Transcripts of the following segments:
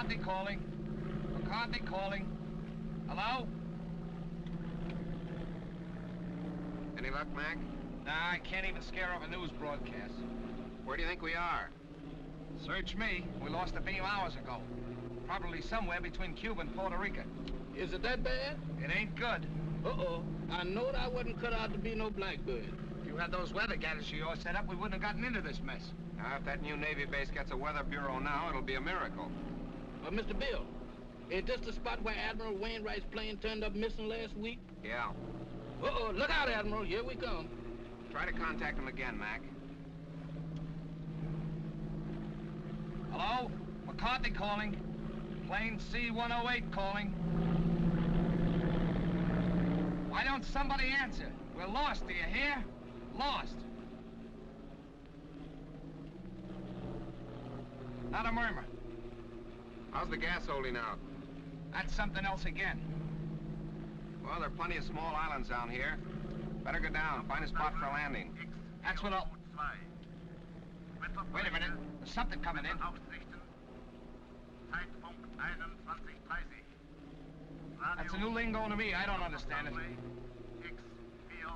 McCarthy calling. McCarthy calling. Hello? Any luck, Mac? Nah, I can't even scare off a news broadcast. Where do you think we are? Search me. We lost a few hours ago. Probably somewhere between Cuba and Puerto Rico. Is it that bad? It ain't good. Uh-oh. I knowed I wasn't cut out to be no blackbird. If you had those weather gadgets of yours set up, we wouldn't have gotten into this mess. Now, if that new Navy base gets a weather bureau now, it'll be a miracle. Mr. Bill, is this the spot where Admiral Wainwright's plane turned up missing last week? Yeah. Uh-oh, look out, Admiral. Here we come. Try to contact him again, Mac. Hello? McCarthy calling. Plane C-108 calling. Why don't somebody answer? We're lost, do you hear? Lost. Not a murmur. How's the gas holding out? That's something else again. Well, there are plenty of small islands down here. Better go down, find a spot for landing. That's what I'll... Wait a minute. There's something coming in. That's a new lingo to me. I don't understand it.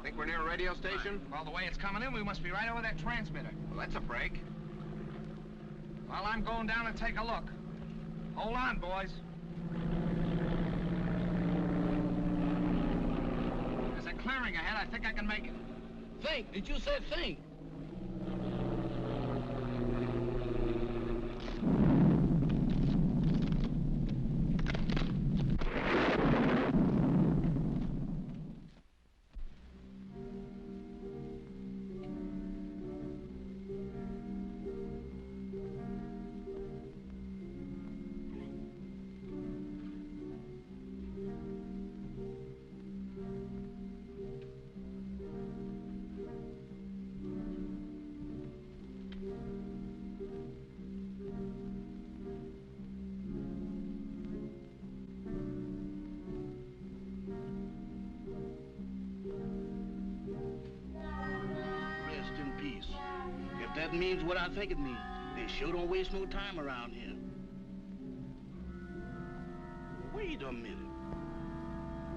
Think we're near a radio station? Well, the way it's coming in, we must be right over that transmitter. Well, that's a break. Well, I'm going down and take a look. Hold on, boys. There's a clearing ahead. I think I can make it. Think. Did you say think? That means what I think it means. They sure don't waste no time around here. Wait a minute.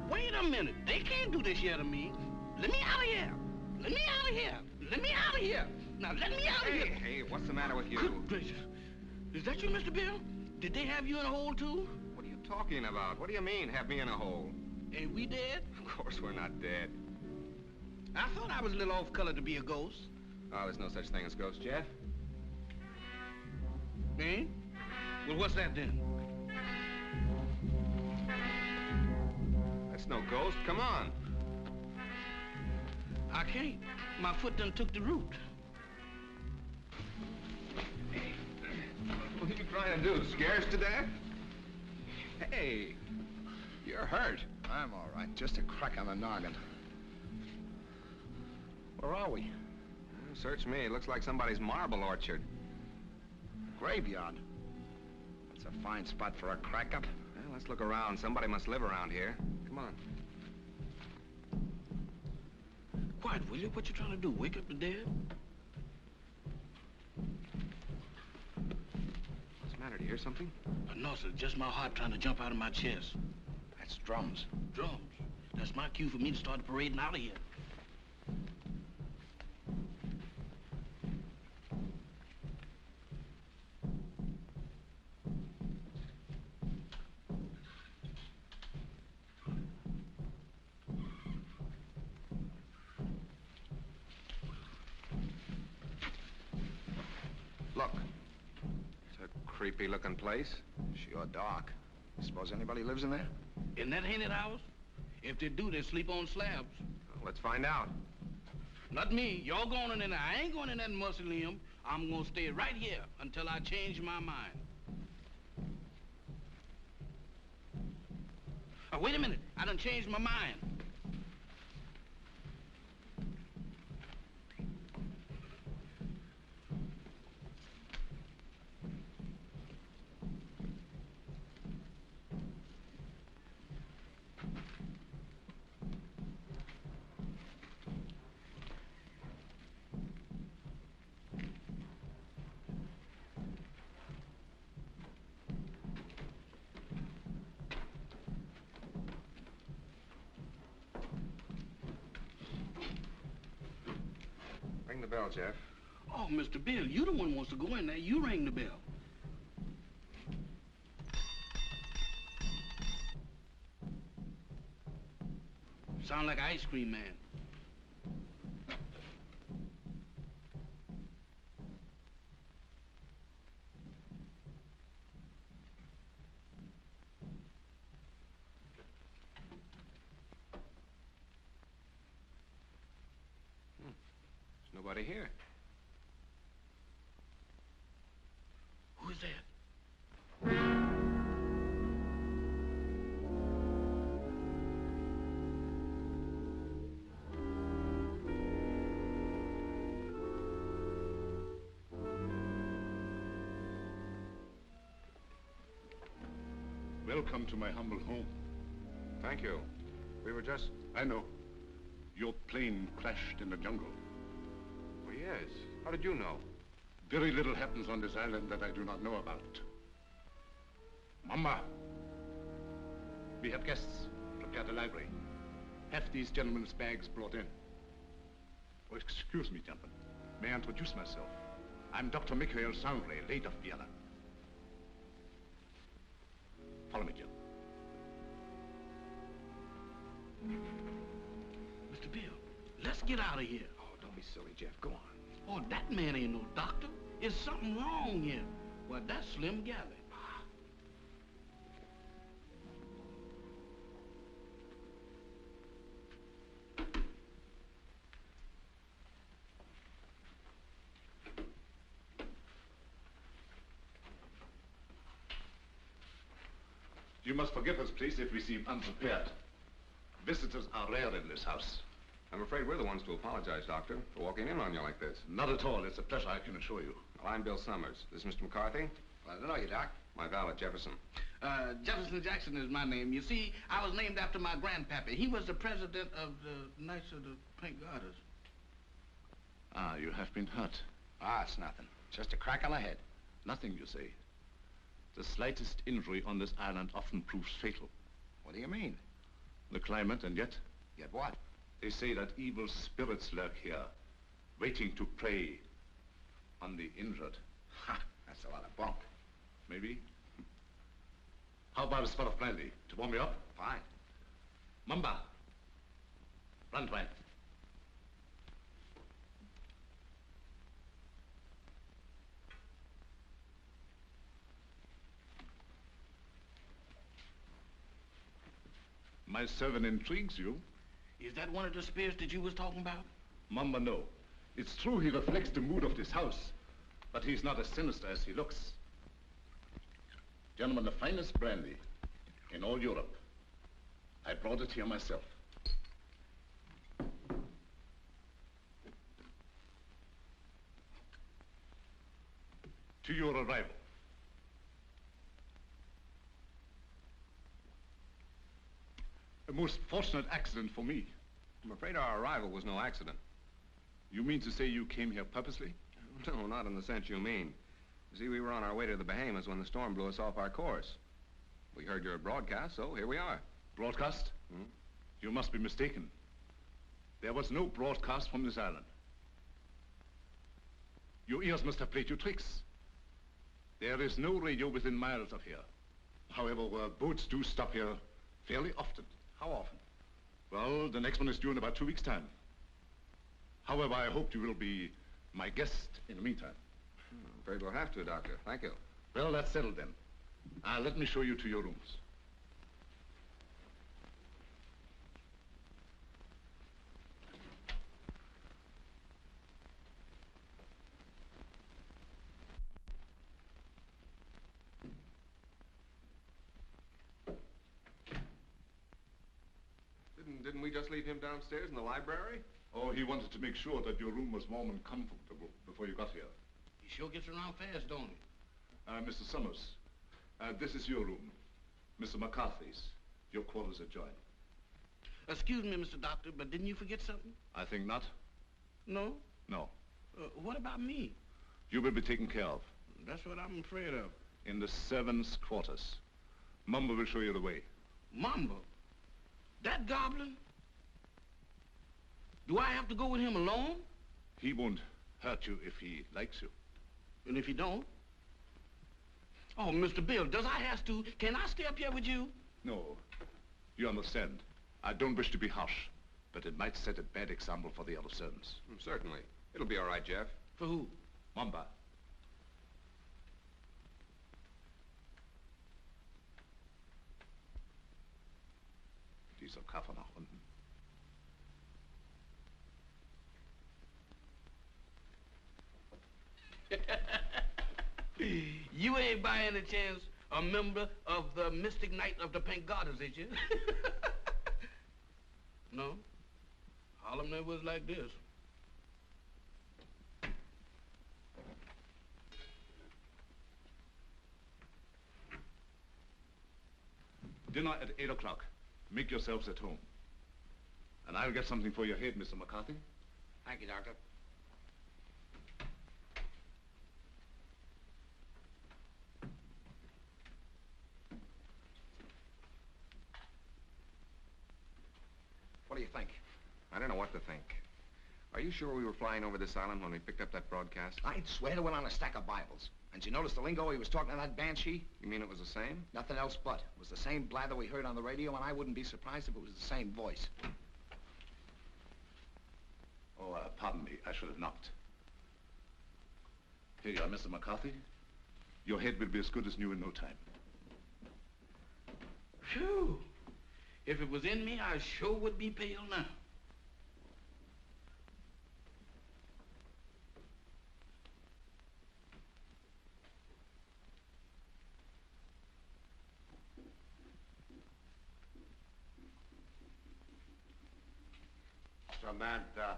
Wait a minute. They can't do this here to me. Let me out of here. Let me out of here. Let me out of here. Now let me out of here. Hey, what's the matter with you? Good gracious. Is that you, Mr. Bill? Did they have you in a hole, too? What are you talking about? What do you mean, have me in a hole? Ain't we dead? Of course we're not dead. I thought I was a little off-color to be a ghost. Oh, there's no such thing as ghosts, Jeff. Eh? Well, what's that then? That's no ghost. Come on. I can't. My foot done took the root. What are you trying to do? Scare us to death? Hey, you're hurt. I'm all right. Just a crack on the noggin. Where are we? Search me. It looks like somebody's marble orchard. Graveyard. That's a fine spot for a crack-up. Well, let's look around. Somebody must live around here. Come on. Quiet, will you? What you trying to do? Wake up the dead? What's the matter? Do you hear something? No, sir. Just my heart trying to jump out of my chest. That's drums. Drums? That's my cue for me to start parading out of here. Look. It's a creepy-looking place. Sure dark. Suppose anybody lives in there? Isn't that haunted house? If they do, they sleep on slabs. Well, let's find out. Not me. Y'all going in there. I ain't going in that mausoleum. I'm gonna stay right here until I change my mind. Oh, wait a minute. I done changed my mind. Ring the bell, Jeff. Oh, Mr. Bill, you the one who wants to go in there. You ring the bell. Sound like an ice cream man. There's nobody here. Who's that? Welcome to my humble home. Thank you. We were just... I know. Your plane crashed in the jungle. Oh, yes. How did you know? Very little happens on this island that I do not know about. Mama! We have guests. Prepare the library. Have these gentlemen's bags brought in. Oh, excuse me, gentlemen. May I introduce myself? I'm Dr. Sangre, late of Vienna. Follow me, Jim. Mr. Bill, let's get out of here. Oh, don't be silly, Jeff. Go on. Oh, that man ain't no doctor. There's something wrong here. Well, that's Slim Galley. You must forgive us, please, if we seem unprepared. Visitors are rare in this house. I'm afraid we're the ones to apologize, Doctor, for walking in on you like this. Not at all. It's a pleasure, I can assure you. Well, I'm Bill Summers. This is Mr. McCarthy. Well, I don't know you, Doc. My valet, Jefferson. Jefferson Jackson is my name. You see, I was named after my grandpappy. He was the president of the Knights of the Pink Garters. Ah, you have been hurt. Ah, it's nothing. Just a crack on the head. Nothing, you say. The slightest injury on this island often proves fatal. What do you mean? The climate, and yet, Yet what? they say that evil spirits lurk here, waiting to prey on the injured. Ha! That's a lot of bunk. Maybe? How about a spot of brandy to warm me up? Fine. Mamba, Brandwein. My servant intrigues you. Is that one of the spirits that you was talking about? Mamba, no. It's true he reflects the mood of this house, but he's not as sinister as he looks. Gentlemen, the finest brandy in all Europe. I brought it here myself. To your arrival. A most fortunate accident for me. I'm afraid our arrival was no accident. You mean to say you came here purposely? No, not in the sense you mean. You see, we were on our way to the Bahamas when the storm blew us off our course. We heard your broadcast, so here we are. Broadcast? Hmm? You must be mistaken. There was no broadcast from this island. Your ears must have played you tricks. There is no radio within miles of here. However, boats do stop here fairly often. How often? Well, the next one is due in about 2 weeks' time. However, I hope you will be my guest in the meantime. I'm afraid we'll have to, Doctor. Thank you. Well, that's settled then. Let me show you to your rooms. Didn't we just leave him downstairs in the library? Oh, he wanted to make sure that your room was warm and comfortable before you got here. He sure gets around fast, don't he? Mr. Summers, this is your room. Mr. McCarthy's. Your quarters adjoin. Excuse me, Mr. Doctor, but didn't you forget something? I think not. No? No. What about me? You will be taken care of. That's what I'm afraid of. In the servants' quarters. Mumba will show you the way. Mamba? That goblin? Do I have to go with him alone? He won't. hurt you if he likes you. And if he don't? Oh, Mr. Bill, does I have to? Can I stay up here with you? No. You understand. I don't wish to be harsh, but it might set a bad example for the other servants. Certainly. It'll be all right, Jeff. For who? Mamba. Dieser Koffer nach unten. You ain't by any chance a member of the Mystic Knight of the Pink Garters, is you? No? Harlem never was like this. Dinner at 8 o'clock. Make yourselves at home. And I'll get something for your head, Mr. McCarthy. Thank you, Doctor. What do you think? I don't know what to think. Are you sure we were flying over this island when we picked up that broadcast? I'd swear to it on a stack of Bibles. And you notice the lingo he was talking to that banshee? You mean it was the same? Nothing else but. It was the same blather we heard on the radio, and I wouldn't be surprised if it was the same voice. Oh, pardon me. I should have knocked. Here you are, Mr. McCarthy. Your head will be as good as new in no time. Phew. If it was in me, I sure would be pale now. Samantha.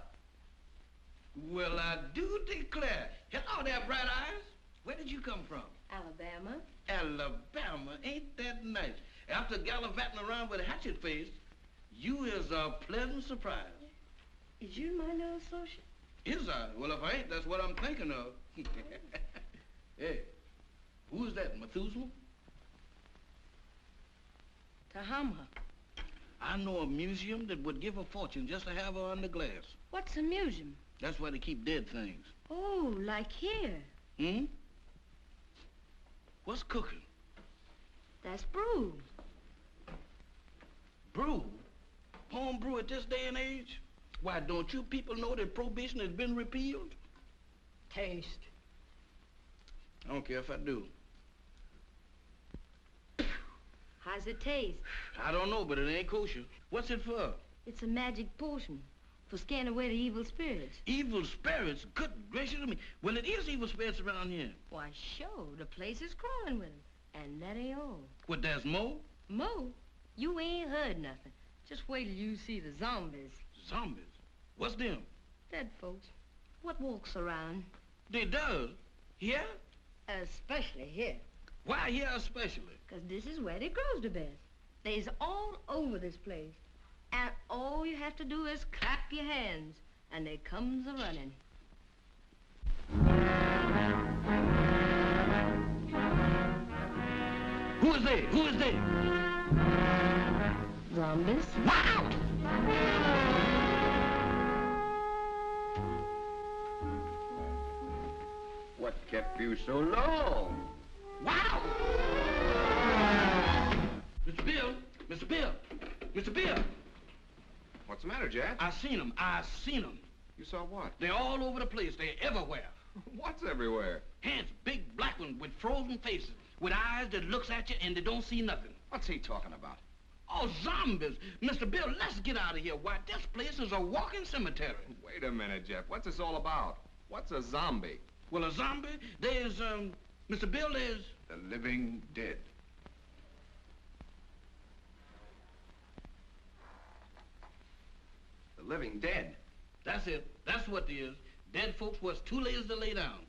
Well, I do declare. Hello there, Bright Eyes. Where did you come from? Alabama. Alabama. Ain't that nice? After gallivanting around with a hatchet face, you is a pleasant surprise. Is you my new associate? Is I? Well, if I ain't, that's what I'm thinking of. Hey, who's that, Methuselah? Tahama. I know a museum that would give a fortune just to have her under glass. What's a museum? That's where they keep dead things. Oh, like here. Hmm? What's cooking? That's brew. Brew? Home brew at this day and age? Why, don't you people know that prohibition has been repealed? Taste. I don't care if I do. How's it taste? I don't know, but it ain't kosher. What's it for? It's a magic potion for scaring away the evil spirits. Evil spirits? Good gracious of me. Well, it is evil spirits around here. Why, sure, the place is crawling with them. And that ain't all. What, there's more? Mo, you ain't heard nothing. Just wait till you see the zombies. Zombies? What's them? Dead folks. What walks around? They does? Here? Especially here. Why here especially? 'Cause this is where they grows the best. They's all over this place. And all you have to do is clap your hands, and they comes a-running. Who is they? Who is they? Zombies. Wow! What kept you so long? Wow! Mr. Bill! Mr. Bill! Mr. Bill! What's the matter, Jeff? I seen them. I seen them. You saw what? They're all over the place. They're everywhere. What's everywhere? Hands, big black ones with frozen faces, with eyes that looks at you and they don't see nothing. What's he talking about? Oh, zombies. Mr. Bill, let's get out of here. Why, this place is a walking cemetery. Wait a minute, Jeff. What's this all about? What's a zombie? Well, a zombie, there's, Mr. Bill, there's... The living dead. The living dead. That's it. That's what they is. Dead folks was too lazy to lay down.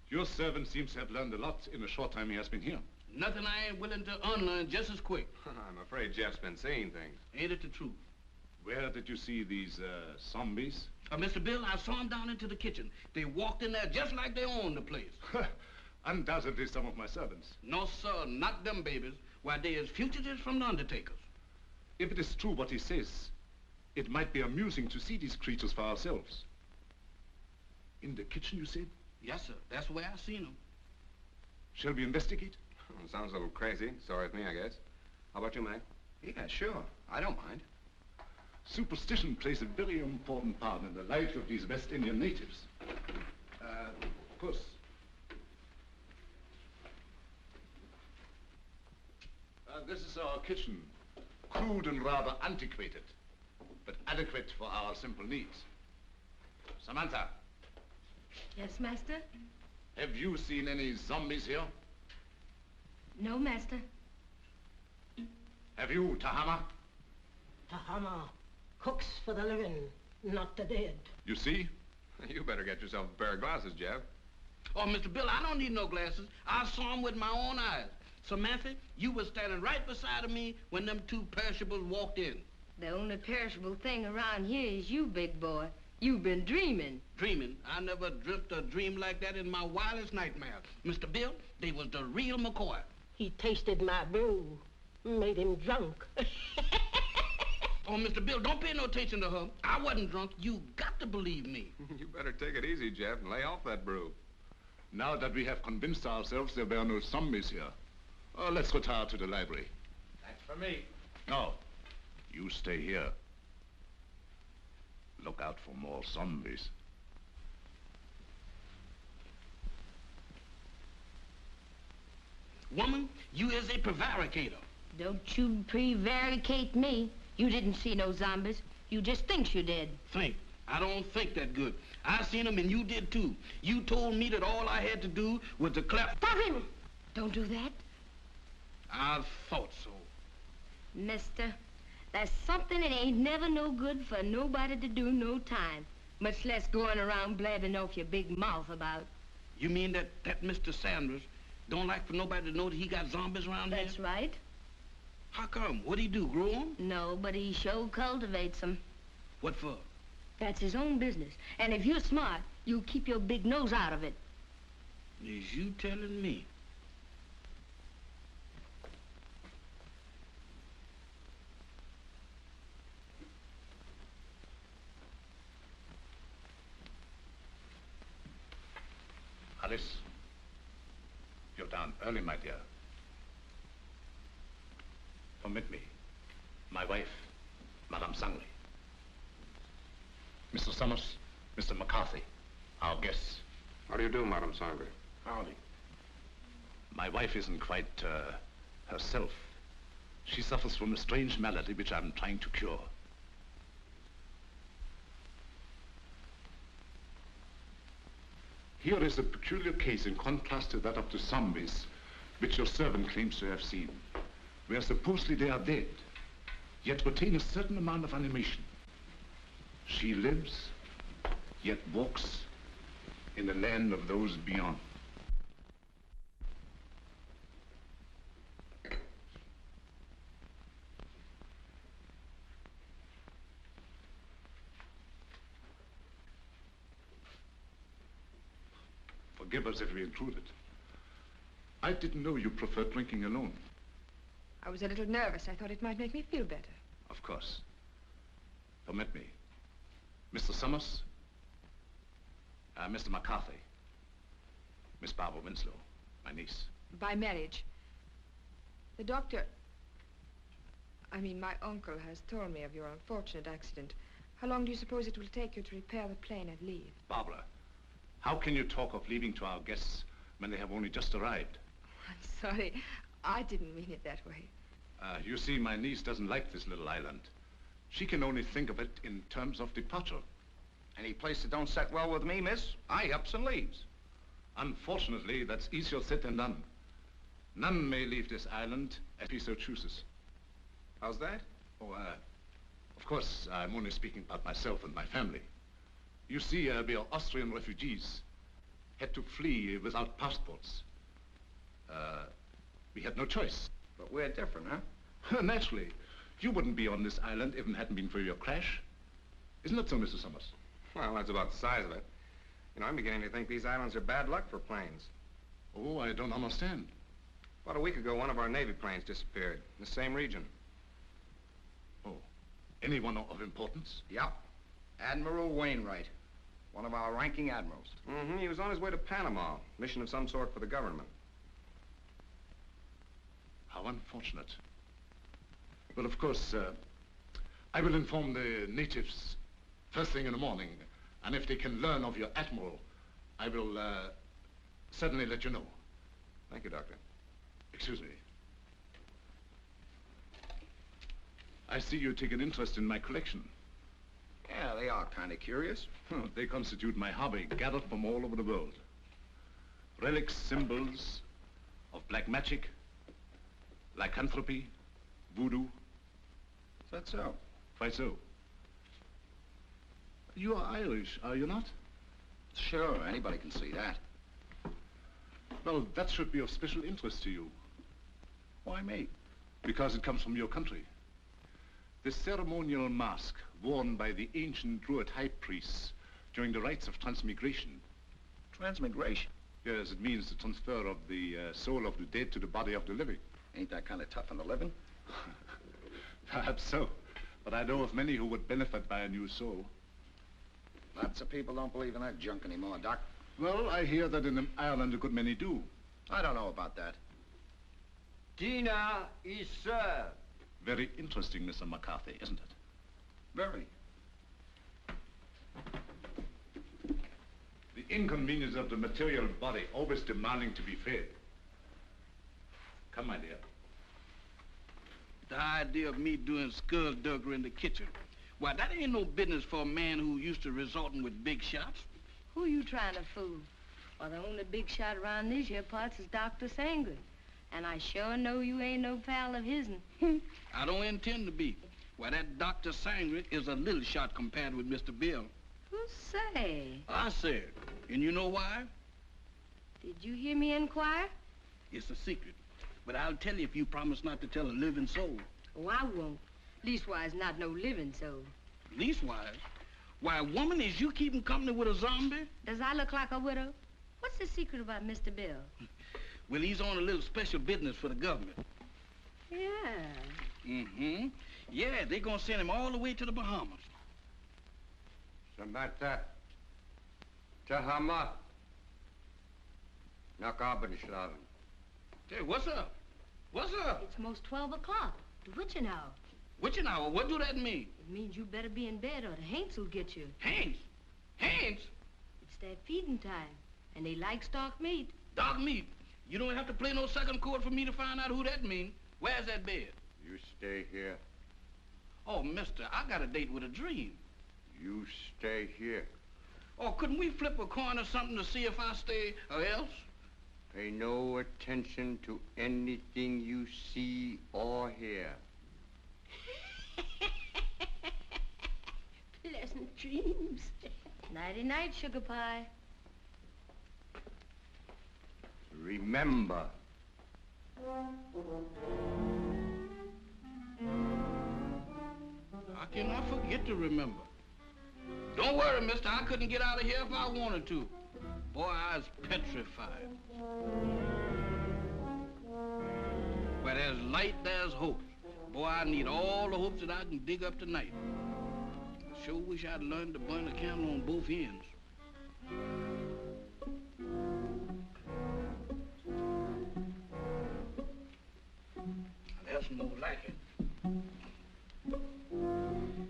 Your servant seems to have learned a lot in the short time he has been here. Nothing I ain't willing to unlearn just as quick. I'm afraid Jeff's been seeing things. Ain't it the truth? Where did you see these, zombies? Mr. Bill, I saw them down into the kitchen. They walked in there just like they owned the place. Undoubtedly some of my servants. No, sir, not them babies. Why, they is fugitives from the undertakers. If it is true what he says, it might be amusing to see these creatures for ourselves. In the kitchen, you said? Yes, sir. That's where I seen him. Shall we investigate? Sounds a little crazy. Sorry with me, I guess. How about you, Mac? Yeah, sure. I don't mind. Superstition plays a very important part in the life of these West Indian natives. Puss. This is our kitchen. Crude and rather antiquated, but adequate for our simple needs. Samantha, Yes, master? have you seen any zombies here? No, master. Have you, Tahama? Tahama cooks for the living, not the dead. You see? You better get yourself a pair of glasses, Jeff. Oh, Mr. Bill, I don't need no glasses. I saw him with my own eyes. Samantha, you was standing right beside of me when them two perishables walked in. The only perishable thing around here is you, big boy. You've been dreaming. Dreaming? I never dreamt a dream like that in my wildest nightmare. Mr. Bill, they was the real McCoy. He tasted my brew, made him drunk. Oh, Mr. Bill, don't pay no attention to her. I wasn't drunk. You got to believe me. You better take it easy, Jeff, and lay off that brew. Now that we have convinced ourselves there were no zombies here, let's retire to the library. That's for me. No, you stay here. Look out for more zombies. Woman, you is a prevaricator. Don't you prevaricate me. You didn't see no zombies. You just think you did. Think. I don't think that good. I seen them and you did too. You told me that all I had to do was to clap. Stop him! Don't do that. I thought so. Mister, there's something that ain't never no good for nobody to do no time. Much less going around blabbing off your big mouth about. You mean that Mr. Sanders don't like for nobody to know that he got zombies around That's here? right. How come? What'd he do, grow 'em? No, but he sure cultivates them. What for? That's his own business. And if you're smart, you'll keep your big nose out of it. Is you telling me? Alice, you're down early, my dear. Permit me. My wife, Madame Sangre. Mr. Summers, Mr. McCarthy, our guests. How do you do, Madame Sangre? Howdy. My wife isn't quite, herself. She suffers from a strange malady which I'm trying to cure. Here is a peculiar case in contrast to that of the zombies, which your servant claims to have seen, where supposedly they are dead, yet retain a certain amount of animation. She lives, yet walks in the land of those beyond. Forgive us if we intruded. I didn't know you preferred drinking alone. I was a little nervous. I thought it might make me feel better. Of course. Permit me. Mr. Summers, Mr. McCarthy, Miss Barbara Winslow, my niece. By marriage. The doctor... my uncle has told me of your unfortunate accident. How long do you suppose it will take you to repair the plane and leave? Barbara, how can you talk of leaving to our guests when they have only just arrived? I'm sorry. I didn't mean it that way. You see, my niece doesn't like this little island. She can only think of it in terms of departure. Any place that don't set well with me, miss, I ups and leaves. Unfortunately, that's easier said than done. None may leave this island as he so chooses. How's that? Oh, of course, I'm only speaking about myself and my family. You see, we are Austrian refugees. Had to flee without passports. We had no choice. But we're different, huh? Naturally. You wouldn't be on this island if it hadn't been for your crash. Isn't that so, Mr. Summers? Well, that's about the size of it. You know, I'm beginning to think these islands are bad luck for planes. Oh, I don't understand. About a week ago, one of our Navy planes disappeared in the same region. Oh, anyone of importance? Yep. Admiral Wainwright. One of our ranking admirals. Mm-hmm. He was on his way to Panama. Mission of some sort for the government. How unfortunate. Well, of course, I will inform the natives first thing in the morning. And if they can learn of your admiral, I will certainly let you know. Thank you, Doctor. Excuse me. I see you take an interest in my collection. Yeah, they are kind of curious. They constitute my hobby, gathered from all over the world. Relics, symbols of black magic, lycanthropy, voodoo. Is that so? Quite so. You are Irish, are you not? Sure, anybody can see that. Well, that should be of special interest to you. Why me? Because it comes from your country. The ceremonial mask worn by the ancient Druid high priests during the rites of transmigration. Transmigration? Yes, it means the transfer of the soul of the dead to the body of the living. Ain't that kind of tough on the living? Perhaps so. But I know of many who would benefit by a new soul. Lots of people don't believe in that junk anymore, Doc. Well, I hear that in Ireland a good many do. I don't know about that. Dinner is served. Very interesting, Mr. McCarthy, isn't it? Very. The inconvenience of the material body always demanding to be fed. Come, my dear. The idea of me doing skullduggery in the kitchen. Why, that ain't no business for a man who used to resorting with big shots. Who you trying to fool? Well, the only big shot around these here parts is Dr. Sangre. And I sure know you ain't no pal of his'n. I don't intend to be. Why, that Dr. Sangre is a little shot compared with Mr. Bill. Who say? I said. And you know why? Did you hear me inquire? It's a secret. But I'll tell you if you promise not to tell a living soul. Oh, I won't. Leastwise, not no living soul. Leastwise? Why, woman, is you keeping company with a zombie? Does I look like a widow? What's the secret about Mr. Bill? Well, he's on a little special business for the government. Yeah. Mm-hmm. Yeah, they're gonna send him all the way to the Bahamas. Samantha. Tahama. Nakabanislaven. Hey, what's up? What's up? It's most 12 o'clock. The witching hour. Witching hour? What do that mean? It means you better be in bed or the Haints will get you. Haints? Haints? It's their feeding time, and they like stock meat. Dog meat? You don't have to play no second chord for me to find out who that means. Where's that bed? You stay here. Oh, mister, I got a date with a dream. You stay here. Oh, couldn't we flip a coin or something to see if I stay or else? Pay no attention to anything you see or hear. Pleasant dreams. Nighty-night, sugar pie. Remember. How can I forget to remember? Don't worry, mister. I couldn't get out of here if I wanted to. Boy, I was petrified. Where there's light, there's hope. Boy, I need all the hopes that I can dig up tonight. I sure wish I'd learned to burn a candle on both ends. That's more like it.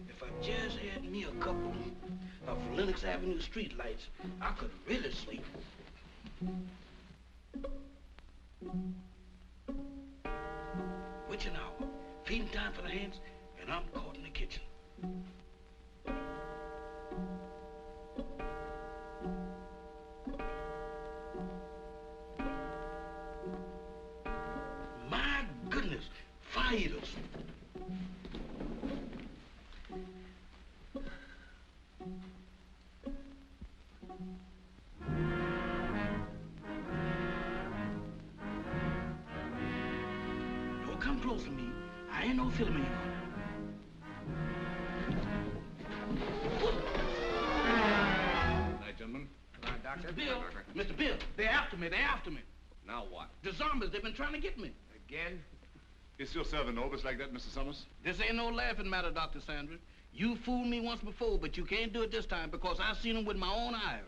If I just had me a couple of Lenox Avenue streetlights, I could really sleep. Witching hour, feeding time for the hands, and I'm caught in the kitchen. My goodness, fire eaters. Don't come close to me. I ain't no filming you. Night, gentlemen. Doctor. Mr. Bill, they're after me, Now what? The zombies, they've been trying to get me. Again? Is your servant always like that, Mr. Summers? This ain't no laughing matter, Dr. Sandra. You fooled me once before, but you can't do it this time because I've seen him with my own eyes.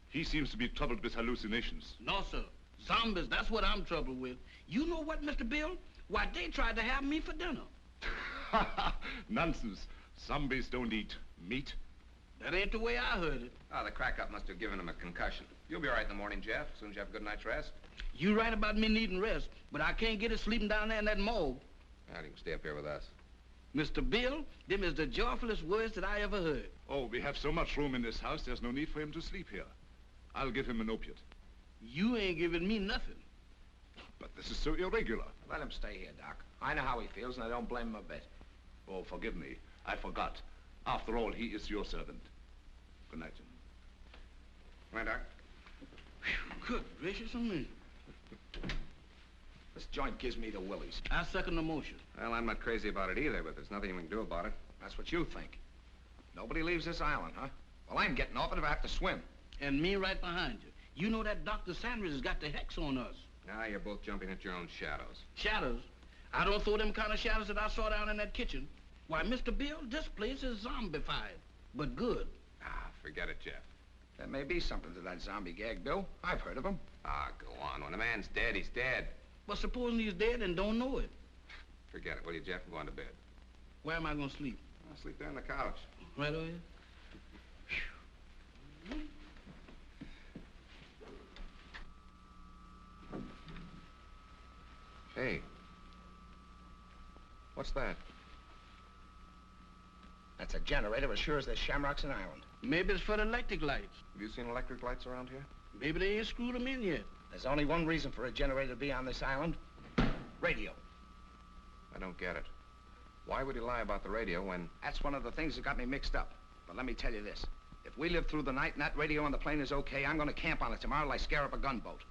He seems to be troubled with hallucinations. No, sir. Zombies, that's what I'm troubled with. You know what, Mr. Bill? Why, they tried to have me for dinner. Nonsense. Zombies don't eat meat. That ain't the way I heard it. Oh, the crack-up must have given him a concussion. You'll be all right in the morning, Jeff, as soon as you have a good night's rest. You right about me needing rest, but I can't get it sleeping down there in that morgue. Now, you can stay up here with us. Mr. Bill, them is the joyfulest words that I ever heard. Oh, we have so much room in this house, there's no need for him to sleep here. I'll give him an opiate. You ain't giving me nothing. But this is so irregular. Let him stay here, Doc. I know how he feels, and I don't blame him a bit. Oh, forgive me. I forgot. After all, he is your servant. Good night, gentlemen. Come on, Doc. Good gracious of me. This joint gives me the willies. I second the motion. Well, I'm not crazy about it either, but there's nothing we can do about it. That's what you think. Nobody leaves this island, huh? Well, I'm getting off it if I have to swim. And me right behind you. You know that Dr. Sangre has got the hex on us. Now you're both jumping at your own shadows. Shadows? I don't throw them kind of shadows that I saw down in that kitchen. Why, Mr. Bill, this place is zombified, but good. Ah, forget it, Jeff. There may be something to that zombie gag, Bill. I've heard of them. Ah, go on. When a man's dead, he's dead. But supposing he's dead and don't know it. Forget it, will you, Jeff? I'm going to bed. Where am I going to sleep? I'll sleep there on the couch. Right over here? Hey. What's that? That's a generator as sure as there's shamrocks in Ireland. Maybe it's for the electric lights. Have you seen electric lights around here? Maybe they ain't screwed them in yet. There's only one reason for a generator to be on this island. Radio. I don't get it. Why would he lie about the radio when... That's one of the things that got me mixed up. But let me tell you this. If we live through the night and that radio on the plane is okay, I'm going to camp on it tomorrow like scare up a gunboat.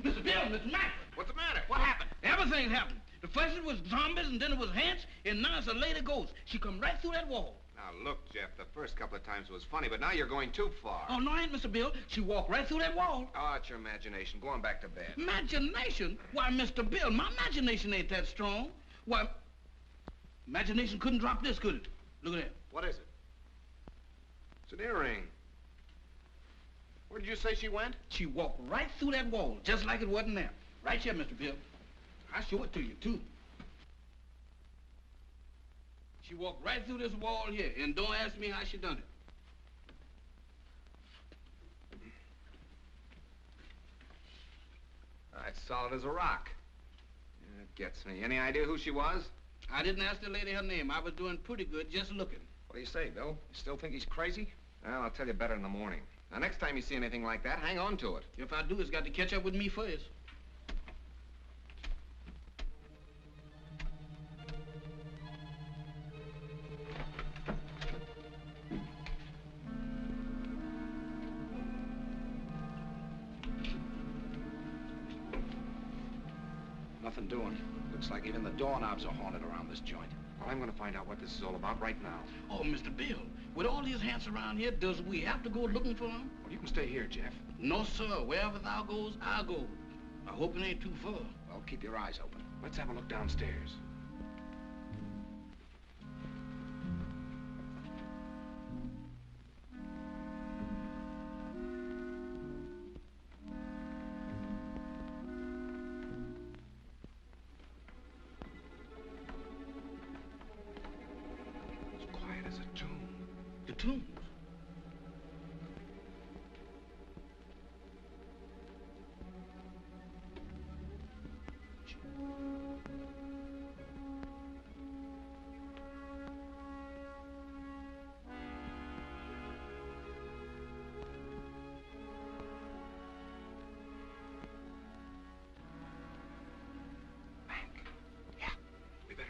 Mr. Bill, Mr. Mac. What's the matter? What happened? Everything happened. The first it was zombies, and then it was ants, and now it's a lady ghost. She come right through that wall. Now, look, Jeff, the first couple of times was funny, but now you're going too far. Oh, no, I ain't, Mr. Bill. She walked right through that wall. Oh, it's your imagination. Go on back to bed. Imagination? Why, Mr. Bill, my imagination ain't that strong. Why, imagination couldn't drop this, could it? Look at that. What is it? It's an earring. Where did you say she went? She walked right through that wall, just like it wasn't there. Right here, Mr. Bill. I'll show it to you, too. She walked right through this wall here, and don't ask me how she done it. It's solid as a rock. Yeah, it gets me. Any idea who she was? I didn't ask the lady her name. I was doing pretty good just looking. What do you say, Bill? You still think he's crazy? Well, I'll tell you better in the morning. Now, next time you see anything like that, hang on to it. If I do, it's got to catch up with me first. Nothing doing. Looks like even the doorknobs are haunted around this joint. Well, I'm going to find out what this is all about right now. Oh, Mr. Bill, with all these hands around here, does we have to go looking for them? Well, you can stay here, Jeff. No, sir. Wherever thou goes, I'll go. I hope it ain't too far. Well, keep your eyes open. Let's have a look downstairs. cartoons.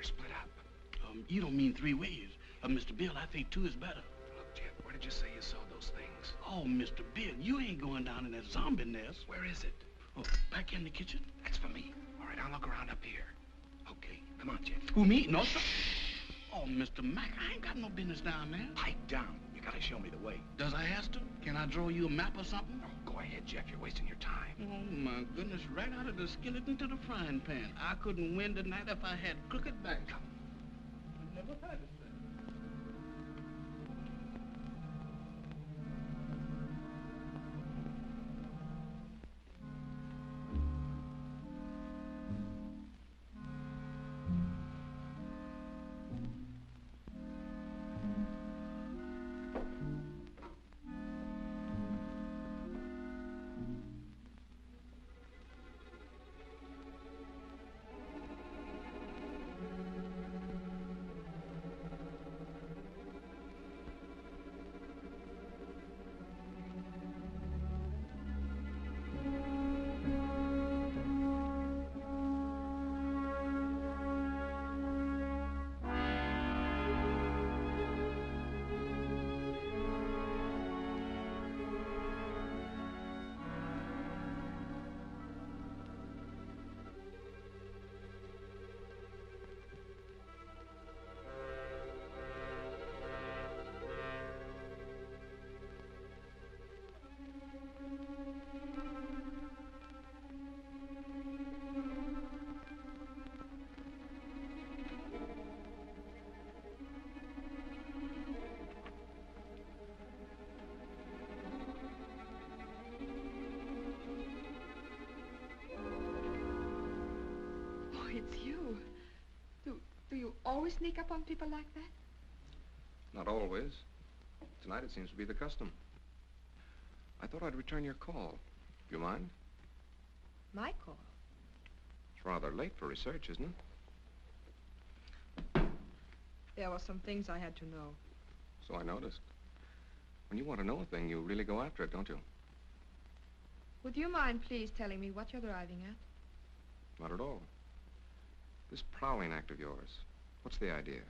Split up. You don't mean 3 ways. Mr. Bill, I think 2 is better. Look, Jeff, where did you say you saw those things? Oh, Mr. Bill, you ain't going down in that zombie nest. Where is it? Oh, back in the kitchen? That's for me. All right, I'll look around up here. Okay, come on, Jeff. Who, me? No, sir. Oh, Mr. Mac, I ain't got no business down there. Pipe down. You gotta show me the way. Does I have to? Can I draw you a map or something? Oh, go ahead, Jeff. You're wasting your time. Oh, my goodness, right out of the skillet into the frying pan. I couldn't win tonight if I had crooked back. Come. I never had it. It's you. Do you always sneak up on people like that? Not always. Tonight it seems to be the custom. I thought I'd return your call. Do you mind? My call? It's rather late for research, isn't it? There were some things I had to know. So I noticed. When you want to know a thing, you really go after it, don't you? Would you mind please telling me what you're driving at? Not at all. This prowling act of yours, what's the idea?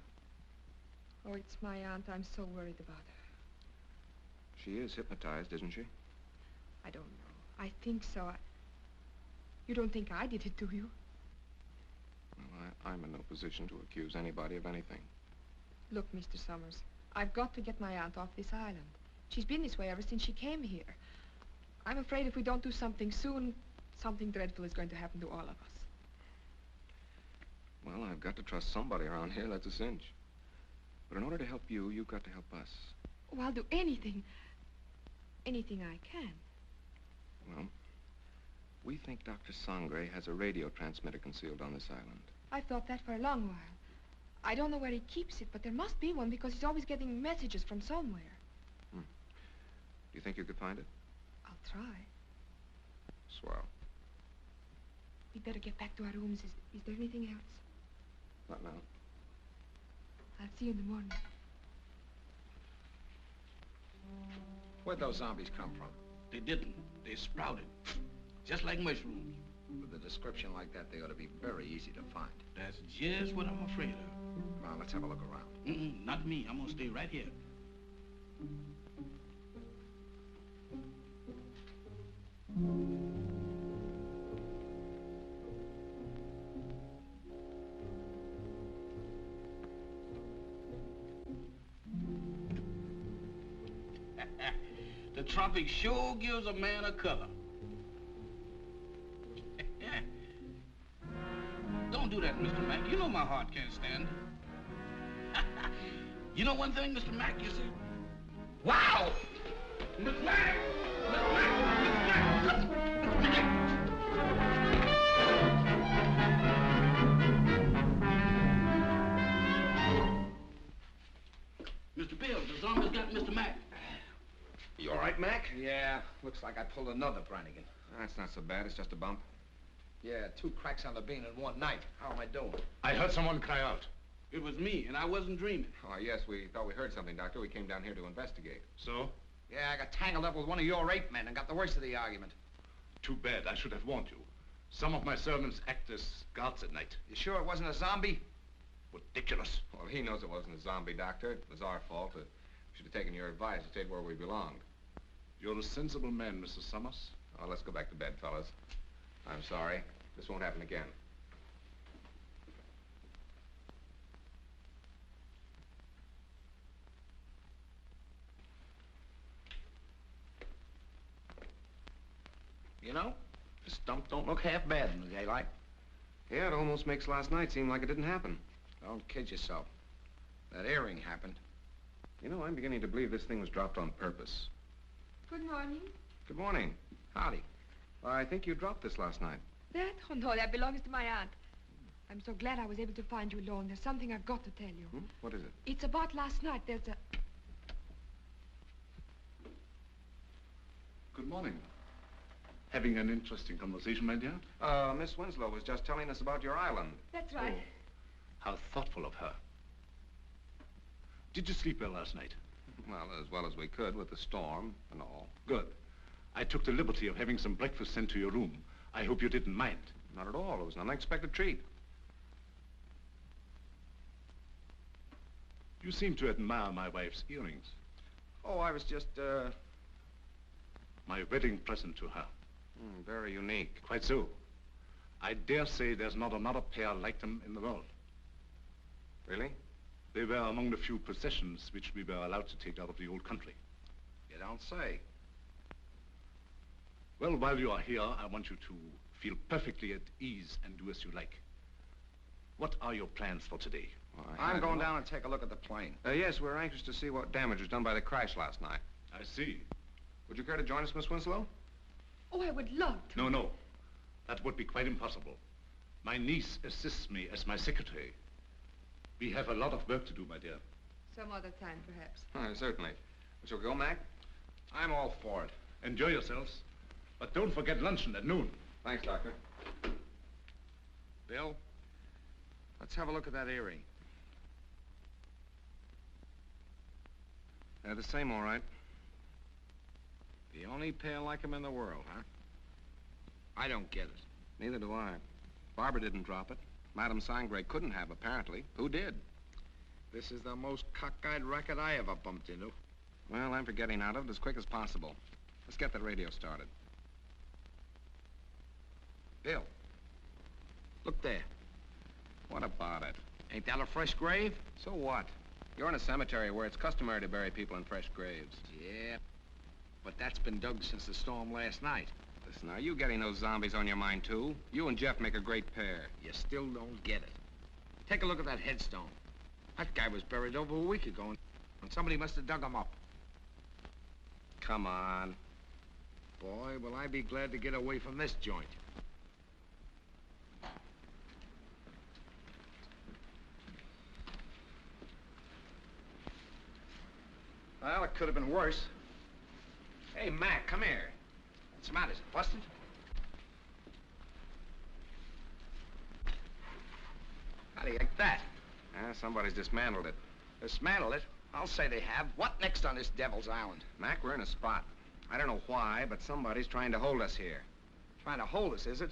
Oh, it's my aunt. I'm so worried about her. She is hypnotized, isn't she? I don't know. I think so. You don't think I did it, do you? Well, I'm in no position to accuse anybody of anything. Look, Mr. Summers, I've got to get my aunt off this island. She's been this way ever since she came here. I'm afraid if we don't do something soon, something dreadful is going to happen to all of us. Well, I've got to trust somebody around here, that's a cinch. But in order to help you, you've got to help us. Oh, I'll do anything. Anything I can. Well, we think Dr. Sangre has a radio transmitter concealed on this island. I've thought that for a long while. I don't know where he keeps it, but there must be one because he's always getting messages from somewhere. Do you think you could find it? I'll try. Swell. We'd better get back to our rooms. Is there anything else? Not now. I'll see you in the morning. Where'd those zombies come from? They didn't. They sprouted. Just like mushrooms. With a description like that, they ought to be very easy to find. That's just what I'm afraid of. Come on, let's have a look around. Not me. I'm gonna stay right here. The tropic sure gives a man a color. Don't do that, Mr. Mack. You know my heart can't stand it. You know one thing, Mr. Mack, you see? Wow! Mr. Mack! Mr. Mack! Mr. Mack! Mr. Bill, the Somers got Mr. Mack. You all right, Mac? Yeah, looks like I pulled another Brannigan. That's not so bad. It's just a bump. Yeah, 2 cracks on the bean in one night. How am I doing? I heard someone cry out. It was me, and I wasn't dreaming. Oh, yes, we thought we heard something, Doctor. We came down here to investigate. So? Yeah, I got tangled up with one of your ape men and got the worst of the argument. Too bad. I should have warned you. Some of my servants act as guards at night. You sure it wasn't a zombie? Ridiculous. Well, he knows it wasn't a zombie, Doctor. It was our fault. We should have taken your advice and stayed where we belonged. You're a sensible man, Mr. Summers. Oh, let's go back to bed, fellas. I'm sorry. This won't happen again. You know, this dump don't look half bad in the daylight. Yeah, it almost makes last night seem like it didn't happen. Don't kid yourself. That earring happened. You know, I'm beginning to believe this thing was dropped on purpose. Good morning. Good morning. Howdy. I think you dropped this last night. That? Oh, no, that belongs to my aunt. I'm so glad I was able to find you alone. There's something I've got to tell you. Hmm? What is it? It's about last night. There's a... Good morning. Having an interesting conversation, my dear? Miss Winslow was just telling us about your island. That's right. Oh, how thoughtful of her. Did you sleep well last night? Well as we could with the storm and all. Good. I took the liberty of having some breakfast sent to your room. I hope you didn't mind. Not at all. It was an unexpected treat. You seem to admire my wife's earrings. Oh, I was just, My wedding present to her. very unique. Quite so. I dare say there's not another pair like them in the world. Really? They were among the few possessions which we were allowed to take out of the old country. You don't say. Well, while you are here, I want you to feel perfectly at ease and do as you like. What are your plans for today? Well, I'm going down and take a look at the plane. Yes, we're anxious to see what damage was done by the crash last night. I see. Would you care to join us, Miss Winslow? Oh, I would love to. No. That would be quite impossible. My niece assists me as my secretary. We have a lot of work to do, my dear. Some other time, perhaps. Certainly. Shall we go, Mac? I'm all for it. Enjoy yourselves. But don't forget luncheon at noon. Thanks, Doctor. Bill, let's have a look at that earring. They're the same, all right. The only pair like him in the world, huh? I don't get it. Neither do I. Barbara didn't drop it. Madame Sangre couldn't have, apparently. Who did? This is the most cockeyed racket I ever bumped into. Well, I'm for getting out of it as quick as possible. Let's get the radio started. Bill, look there. What about it? Ain't that a fresh grave? So what? You're in a cemetery where it's customary to bury people in fresh graves. Yeah, but that's been dug since the storm last night. Listen, are you getting those zombies on your mind, too? You and Jeff make a great pair. You still don't get it. Take a look at that headstone. That guy was buried over a week ago, and somebody must have dug him up. Come on. Boy, will I be glad to get away from this joint. Well, it could have been worse. Hey, Mac, come here. What's the matter? Is it busted? How do you like that? Somebody's dismantled it. Dismantle it? I'll say they have. What next on this Devil's Island? Mac, we're in a spot. I don't know why, but somebody's trying to hold us here. Trying to hold us, is it?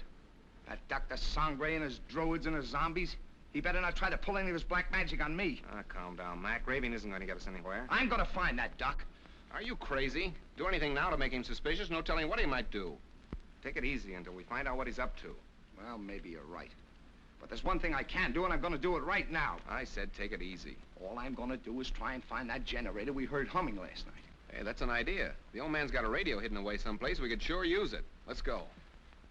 That Dr. Sangre and his druids and his zombies? He better not try to pull any of his black magic on me. Calm down, Mac. Raving isn't going to get us anywhere. I'm gonna find that Doc. Are you crazy? Do anything now to make him suspicious? No telling what he might do. Take it easy until we find out what he's up to. Well, maybe you're right. But there's one thing I can do, and I'm gonna do it right now. I said take it easy. All I'm gonna do is try and find that generator we heard humming last night. Hey, that's an idea. The old man's got a radio hidden away someplace. We could sure use it. Let's go.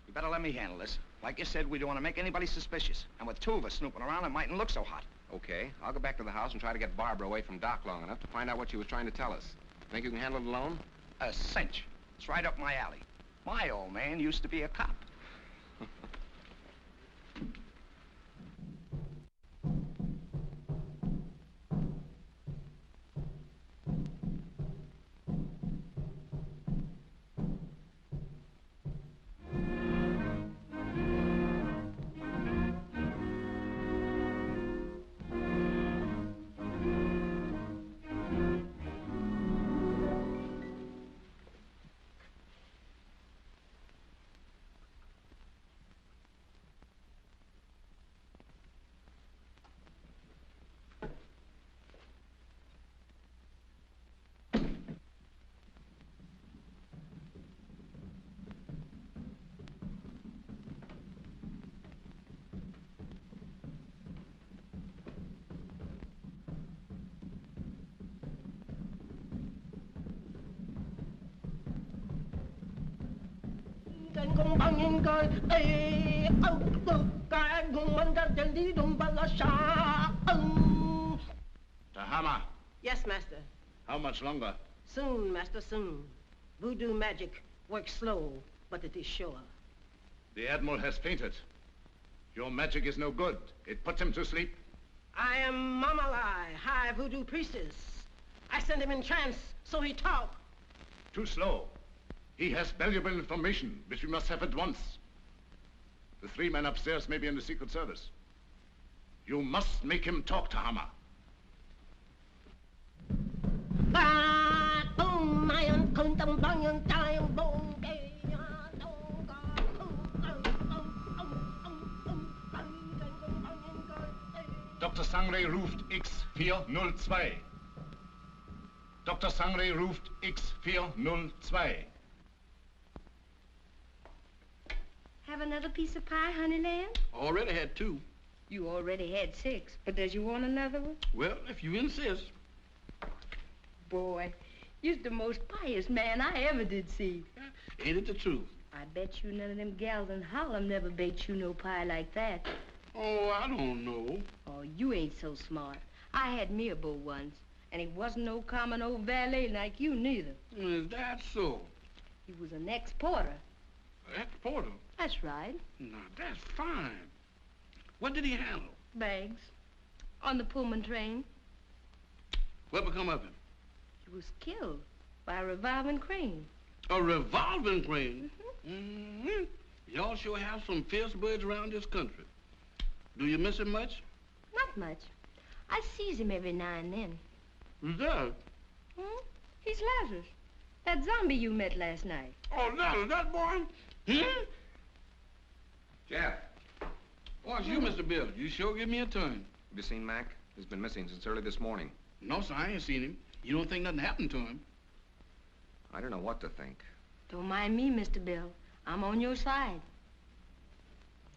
You better let me handle this. Like you said, we don't want to make anybody suspicious. And with 2 of us snooping around, it mightn't look so hot. Okay. I'll go back to the house and try to get Barbara away from Doc long enough to find out what she was trying to tell us. Think you can handle it alone? A cinch. It's right up my alley. My old man used to be a cop. Tahama, Yes, master. how much longer? Soon, master, soon. Voodoo magic works slow, but it is sure. The Admiral has fainted. Your magic is no good. It puts him to sleep. I am Mamalai, high voodoo priestess. I send him in trance, so he talk. Too slow. He has valuable information, which we must have at once. The 3 men upstairs may be in the Secret Service. You must make him talk, Tahama. Dr. Sangre ruft X402. Dr. Sangre ruft X402. Have another piece of pie, honey lamb? Already had 2. You already had 6, but does you want another one? Well, if you insist. Boy, you're the most pious man I ever did see. Ain't it the truth? I bet you none of them gals in Harlem never baked you no pie like that. Oh, I don't know. Oh, you ain't so smart. I had me a beau once, and he wasn't no common old valet like you neither. Is that so? He was an ex-porter. Ex-porter? That's right. Now, that's fine. What did he handle? Bags. On the Pullman train. What become of him? He was killed by a revolving crane. A revolving crane? Mm-hmm. Y'all sure have some fierce birds around this country. Do you miss him much? Not much. I sees him every now and then. Who's that? He's Lazarus. That zombie you met last night. Oh, that boy? Hmm? Jeff, Oh, it's you, Mr. Bill. You sure give me a turn. have you seen Mac? He's been missing since early this morning. No, sir, I ain't seen him. You don't think nothing happened to him? I don't know what to think. Don't mind me, Mr. Bill. I'm on your side.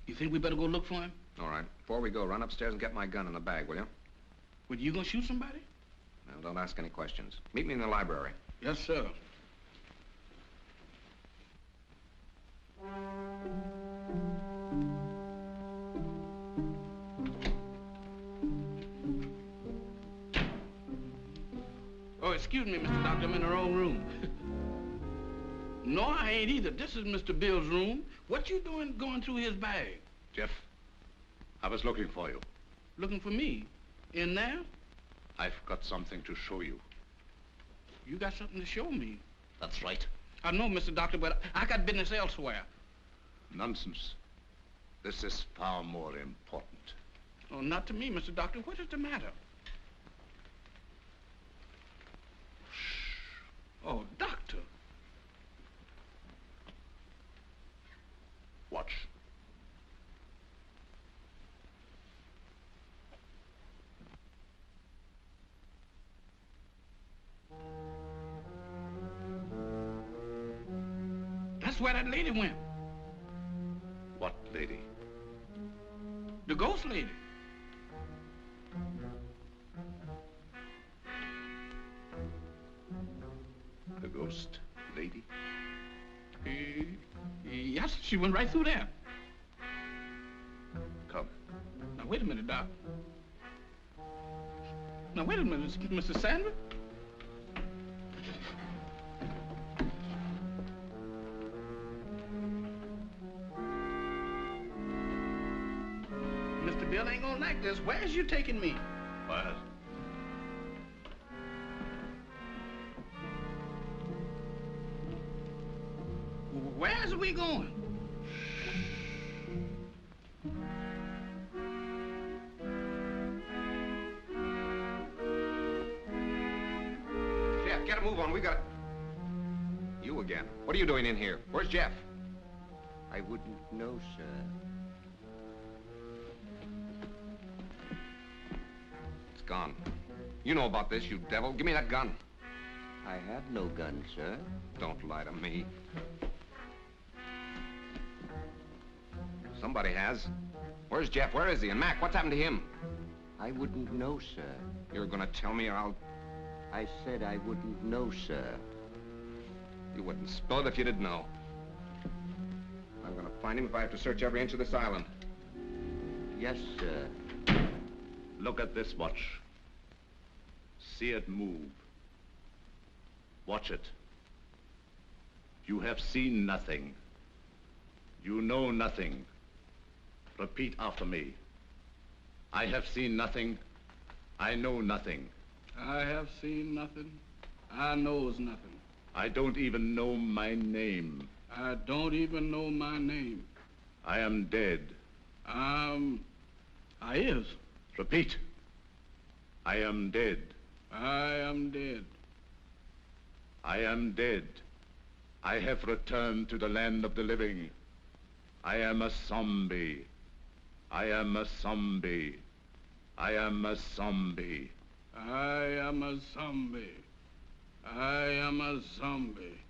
You think we better go look for him? All right. Before we go, run upstairs and get my gun in the bag, will you? Well, you gonna shoot somebody? Well, don't ask any questions. Meet me in the library. Yes, sir. Oh, excuse me, Mr. Doctor, I'm in the wrong room. No, I ain't either. This is Mr. Bill's room. What you doing going through his bag? Jeff, I was looking for you. Looking for me? In there? I've got something to show you. You got something to show me. That's right. I know, Mr. Doctor, but I got business elsewhere. Nonsense. This is far more important. Oh, not to me, Mr. Doctor. What is the matter? Oh, Doctor. Watch. That's where that lady went. What lady? The ghost lady. The ghost lady? Yes, she went right through there. Come. Now, wait a minute, Doc. Now, wait a minute, Mr. Sandra. Mr. Bill ain't gonna like this. Where's you taking me? What? Where's we going? Jeff, get a move on. We got... You again. What are you doing in here? Where's Jeff? I wouldn't know, sir. It's gone. You know about this, you devil. Give me that gun. I have no gun, sir. Don't lie to me. Somebody has. Where's Jeff? Where is he? And Mac, what's happened to him? I wouldn't know, sir. You're gonna tell me or I'll... I said I wouldn't know, sir. You wouldn't spill it if you didn't know. I'm gonna find him if I have to search every inch of this island. Yes, sir. Look at this watch. See it move. Watch it. You have seen nothing. You know nothing. Repeat after me. I have seen nothing. I know nothing. I have seen nothing. I knows nothing. I don't even know my name. I don't even know my name. I am dead. I is. Repeat. I am dead. I am dead. I am dead. I have returned to the land of the living. I am a zombie. I am a zombie. I am a zombie. I am a zombie. I am a zombie.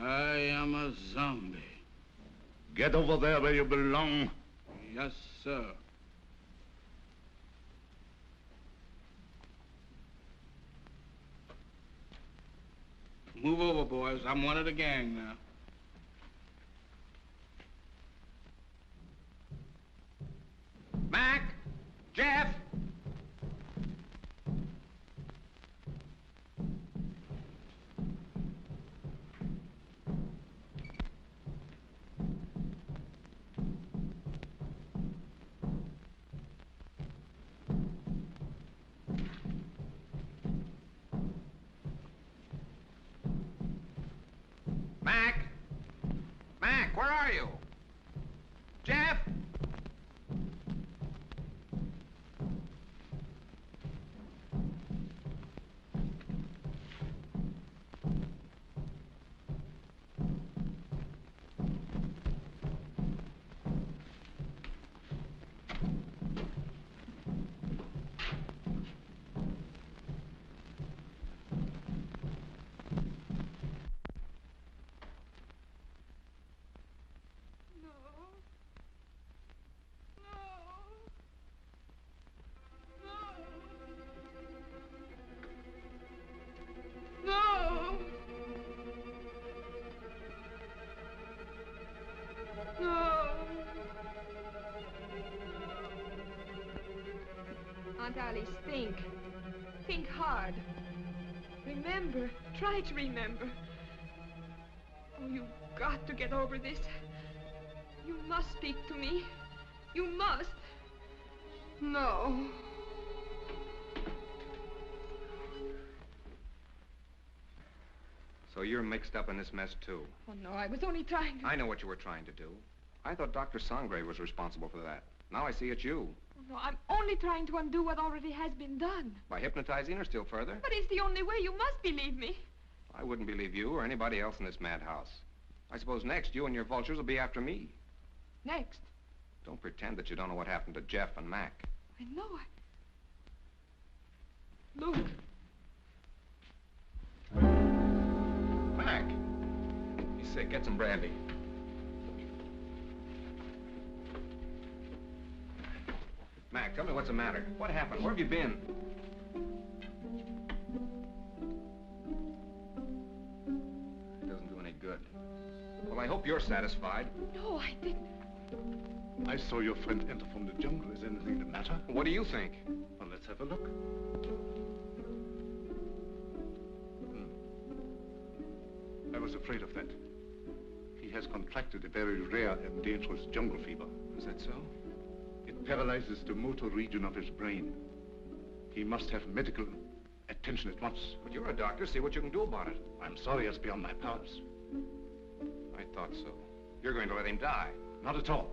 I am a zombie. Get over there where you belong. Yes, sir. Move over, boys. I'm one of the gang now. Mac! Jeff! Mac! Mac, where are you? Jeff! Aunt Alice, think. Think hard. Remember. Try to remember. Oh, you've got to get over this. You must speak to me. You must. No. So you're mixed up in this mess, too. Oh, no, I was only trying to... I know what you were trying to do. I thought Dr. Sangre was responsible for that. Now I see it's you. Oh, no, I'm only trying to undo what already has been done. By hypnotizing her still further? But it's the only way. You must believe me. I wouldn't believe you or anybody else in this madhouse. I suppose next you and your vultures will be after me. Next. Don't pretend that you don't know what happened to Jeff and Mac. I know. Look. Mac! He's sick. Get some brandy. Mac, tell me what's the matter. What happened? Where have you been? It doesn't do any good. Well, I hope you're satisfied. No, I didn't. I saw your friend enter from the jungle. Is anything the matter? What do you think? Well, let's have a look. I was afraid of that. He has contracted a very rare and dangerous jungle fever. Is that so? It paralyzes the motor region of his brain. He must have medical attention at once. But you're a doctor. See what you can do about it. I'm sorry, it's beyond my powers. I thought so. You're going to let him die. Not at all.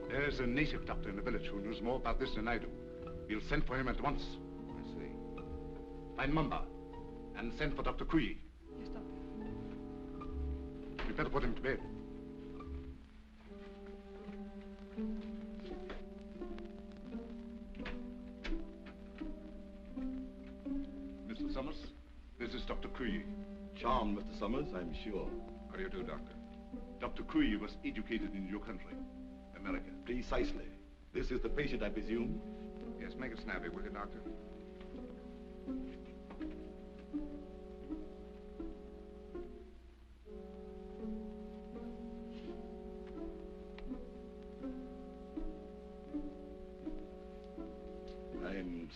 There's a native doctor in the village who knows more about this than I do. We'll send for him at once. I see. Find Mamba and send for Dr. Kuyi. Yes, doctor. We'd better put him to bed. Mr. Summers, this is Dr. Kuyi. Charmed, Mr. Summers, I'm sure. How do you do, Doctor? Dr. Kuyi was educated in your country, America. Precisely. This is the patient, I presume? Yes, make it snappy, will you, Doctor?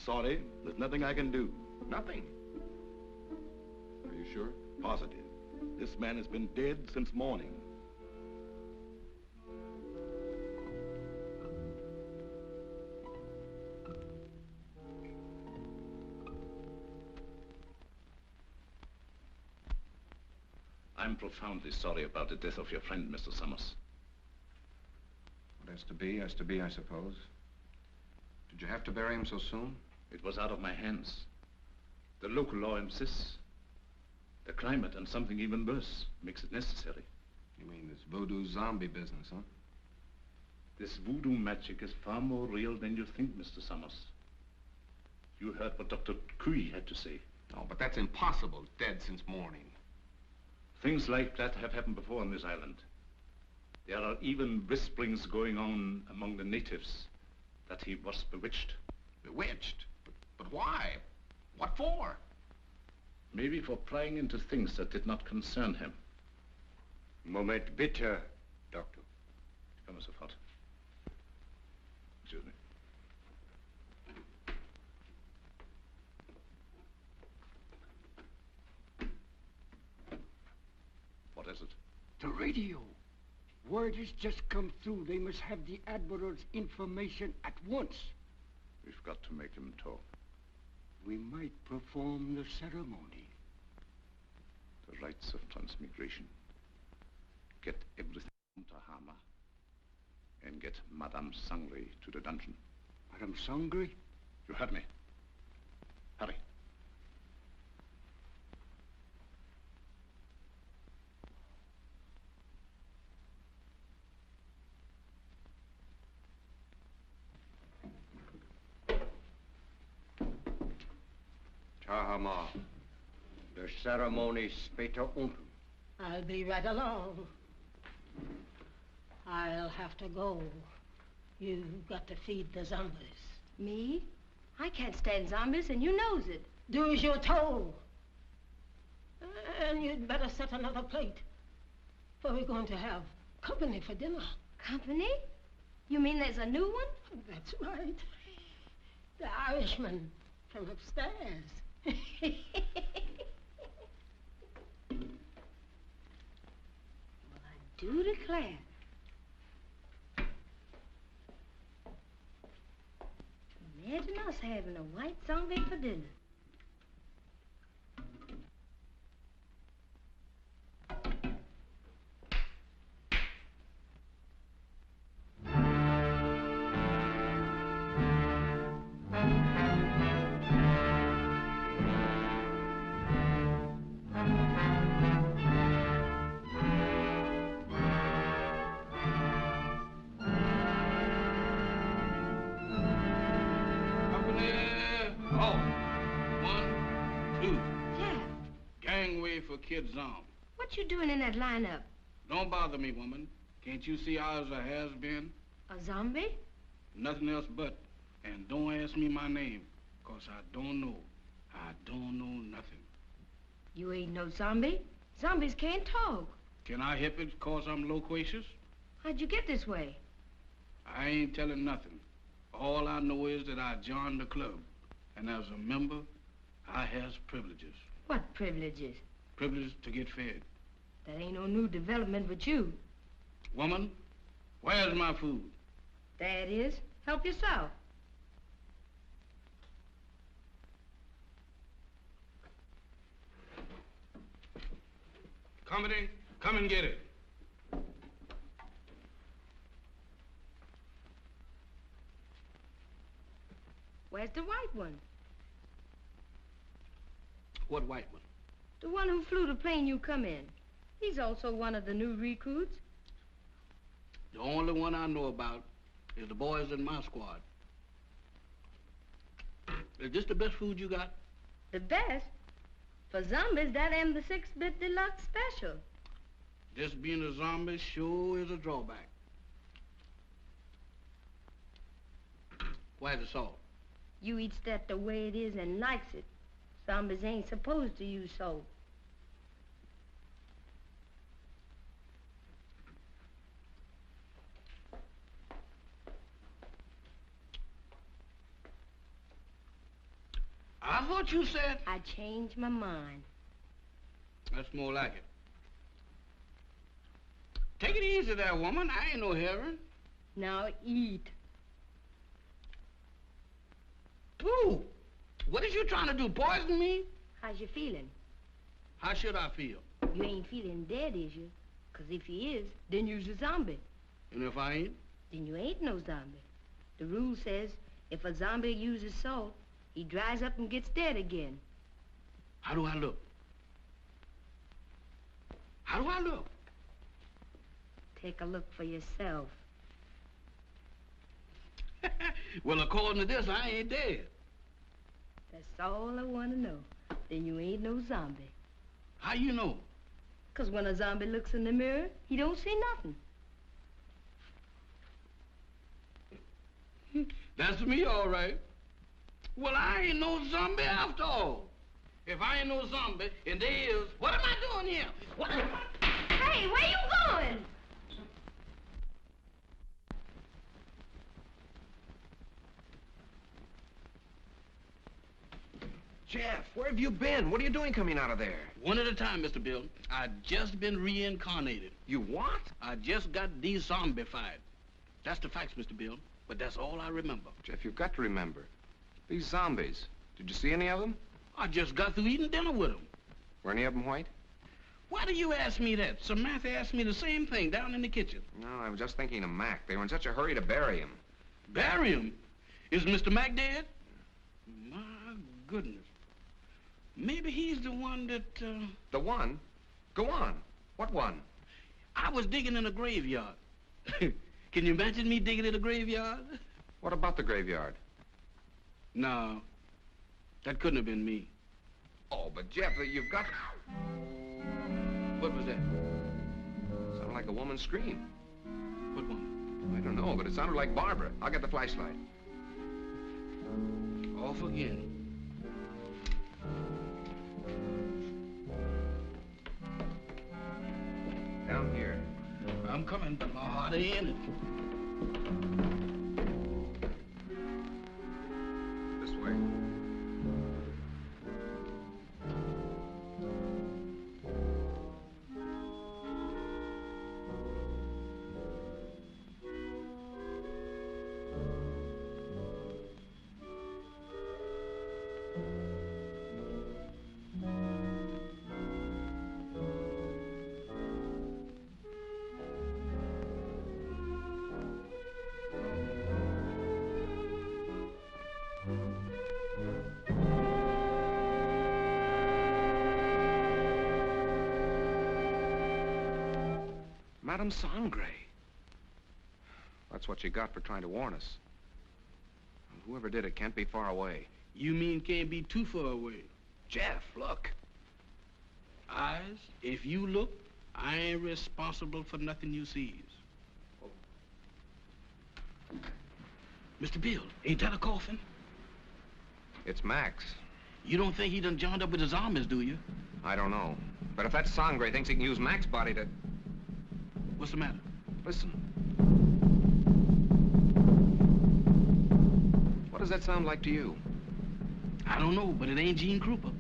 sorry. There's nothing I can do. Nothing. Are you sure? Positive. This man has been dead since morning. I'm profoundly sorry about the death of your friend, Mr. Summers. What has to be, I suppose. Did you have to bury him so soon? It was out of my hands. The local law insists. The climate and something even worse makes it necessary. You mean this voodoo zombie business, huh? This voodoo magic is far more real than you think, Mr. Summers. You heard what Dr. Cui had to say. Oh, but that's impossible. Dead since morning. Things like that have happened before on this island. There are even whisperings going on among the natives that he was bewitched. Bewitched? But why? What for? Maybe for prying into things that did not concern him. Moment bitte, Doctor. Come sofort. Excuse me. What is it? The radio. Word has just come through. They must have the Admiral's information at once. We've got to make him talk. We might perform the ceremony. The rites of transmigration. Get everything to Hama. And get Madame Sangre to the dungeon. Madame Sangre? You heard me. Hurry. Tahama. The ceremony später unten. I'll be right along. I'll have to go. You've got to feed the zombies. Me? I can't stand zombies, and you knows it. Do as you're told. And you'd better set another plate. For we're going to have company for dinner. Company? You mean there's a new one? That's right. The Irishman from upstairs. Well, I do declare. Imagine us having a white zombie for dinner. Kid Zom. What you doing in that lineup? Don't bother me, woman. Can't you see I was a has-been? A zombie? Nothing else but. And don't ask me my name, 'cause I don't know. I don't know nothing. You ain't no zombie. Zombies can't talk. Can I help it 'cause I'm loquacious? How'd you get this way? I ain't telling nothing. All I know is that I joined the club. And as a member, I has privileges. What privileges? Privilege to get fed. That ain't no new development with you. Woman, where's my food? There it is. Help yourself. Company, come and get it. Where's the white one? What white one? The one who flew the plane you come in. He's also one of the new recruits. The only one I know about is the boys in my squad. Is this the best food you got? The best? For zombies, that am the 6-bit deluxe special. This being a zombie sure is a drawback. Where's the salt? You eats that the way it is and likes it. Zombies ain't supposed to use salt. I thought you said... I changed my mind. That's more like it. Take it easy there, woman. I ain't no heroin. Now eat. Pooh! What is you trying to do, poison me? How's you feeling? How should I feel? You ain't feeling dead, is you? 'Cause if you is, then you's a zombie. And if I ain't? Then you ain't no zombie. The rule says if a zombie uses salt, he dries up and gets dead again. How do I look? How do I look? Take a look for yourself. Well, according to this, I ain't dead. That's all I want to know. Then you ain't no zombie. How you know? 'Cause when a zombie looks in the mirror, he don't see nothing. That's me, all right. Well, I ain't no zombie after all. If I ain't no zombie, and there is, what am I doing here? What am I... Hey, where you going? Jeff, where have you been? What are you doing coming out of there? One at a time, Mr. Bill. I just been reincarnated. You what? I just got de-zombified. That's the facts, Mr. Bill. But that's all I remember. Jeff, you've got to remember. These zombies. Did you see any of them? I just got through eating dinner with them. Were any of them white? Why do you ask me that? Samantha asked me the same thing down in the kitchen. No, I was just thinking of Mac. They were in such a hurry to bury him. Bury him? Is Mr. Mac dead? My goodness. Maybe he's the one that, The one? Go on. What one? I was digging in a graveyard. Can you imagine me digging in a graveyard? What about the graveyard? No. That couldn't have been me. Oh, but Jeff, you've got... What was that? Sounded like a woman's scream. What woman? I don't know, but it sounded like Barbara. I'll get the flashlight. Off again. Down here. I'm coming, but my heart ain't in it. This way. Madame Sangre. That's what you got for trying to warn us. And whoever did it can't be far away. You mean can't be too far away? Jeff, look. Eyes, if you look, I ain't responsible for nothing you sees. Mr. Bill, ain't that a coffin? It's Max. You don't think he done joined up with his zombies, do you? I don't know. But if that Sangre thinks he can use Max's body to... What's the matter? Listen. What does that sound like to you? I don't know, but it ain't Gene Krupa.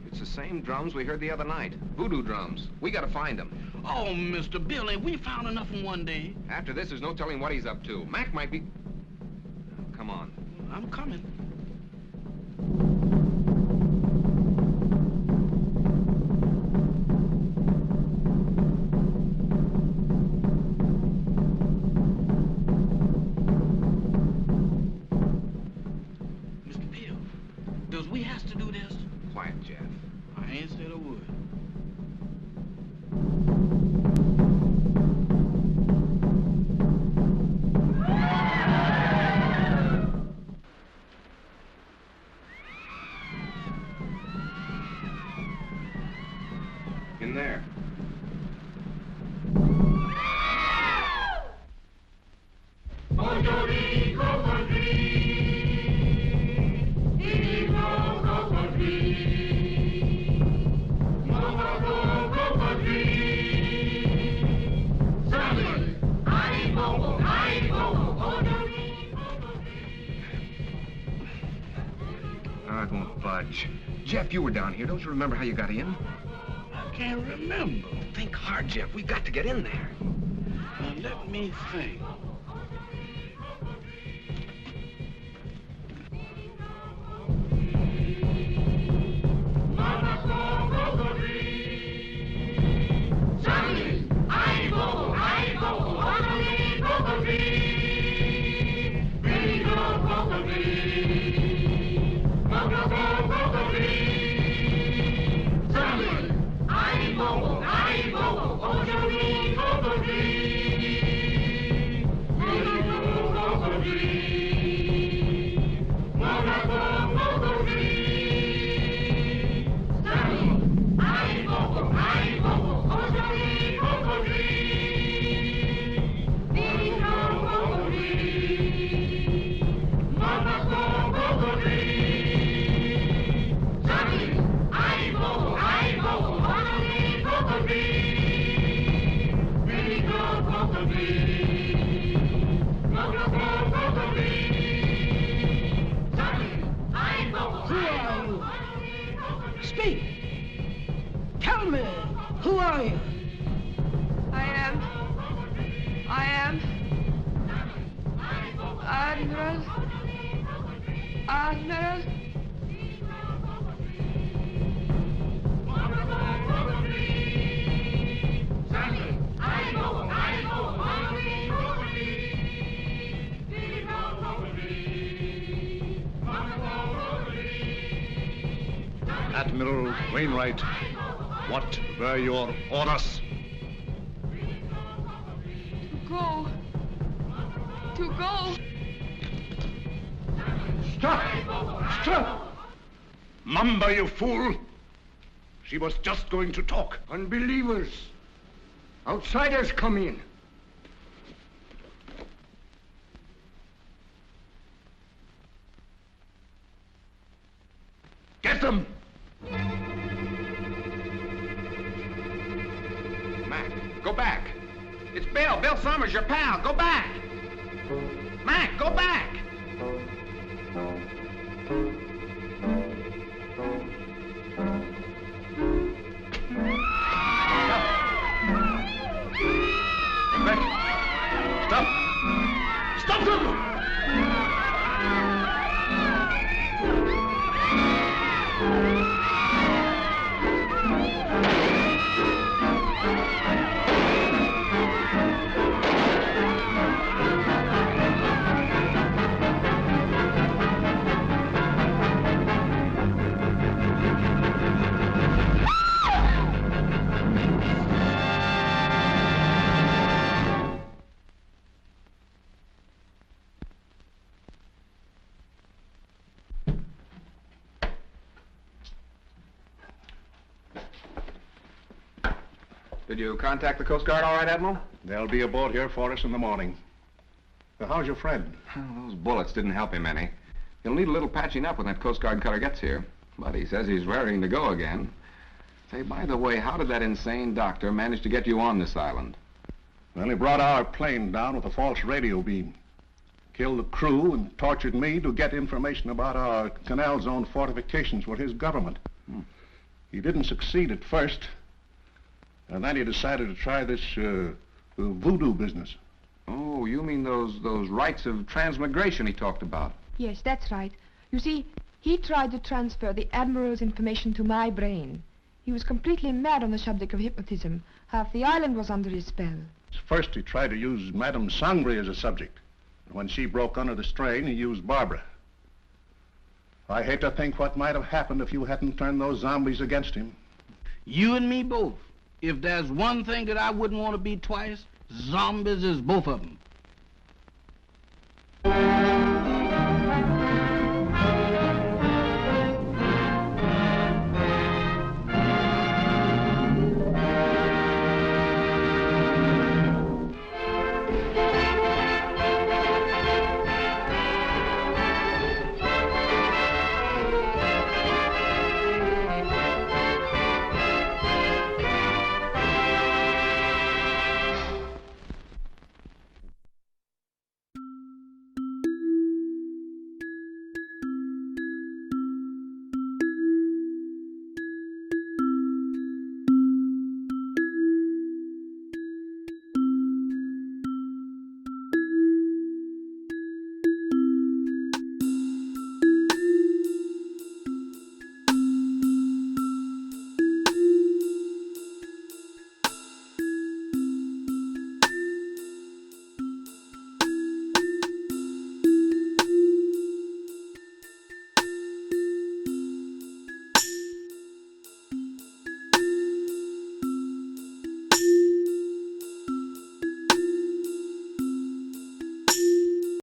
It's the same drums we heard the other night. Voodoo drums. We gotta find them. Oh, Mr. Bill, ain't we found enough in one day? After this, there's no telling what he's up to. Mac might be... Come on. I'm coming. Mr. Bill, does we have to do this? Quiet, Jeff. I ain't said a word. In there. No, it won't. fudge. Jeff, you were down here. Don't you remember how you got in? I can't remember. Think hard, Jeff. We've got to get in there. Now, let me think. Speak! Tell me, who are you? I am Admiral. Admiral Wainwright, what were your orders? To go. Stop! Stop! Mamba, you fool! She was just going to talk. Unbelievers. Outsiders come in. Get them! Mac, go back. It's Bill. Bill Summers, your pal. Go back. Mac, go back. Stop! Stop them! Did you contact the Coast Guard all right, Admiral? They'll be aboard here for us in the morning. Now, how's your friend? Those bullets didn't help him any. He'll need a little patching up when that Coast Guard cutter gets here. But he says he's raring to go again. Say, by the way, how did that insane doctor manage to get you on this island? Well, he brought our plane down with a false radio beam. Killed the crew and tortured me to get information about our canal zone fortifications with his government. He didn't succeed at first. And then he decided to try this voodoo business. Oh, you mean those rites of transmigration he talked about? Yes, that's right. You see, he tried to transfer the Admiral's information to my brain. He was completely mad on the subject of hypnotism. Half the island was under his spell. First, he tried to use Madame Sangre as a subject. When she broke under the strain, he used Barbara. I hate to think what might have happened if you hadn't turned those zombies against him. You and me both. If there's one thing that I wouldn't want to be twice, zombies is both of them.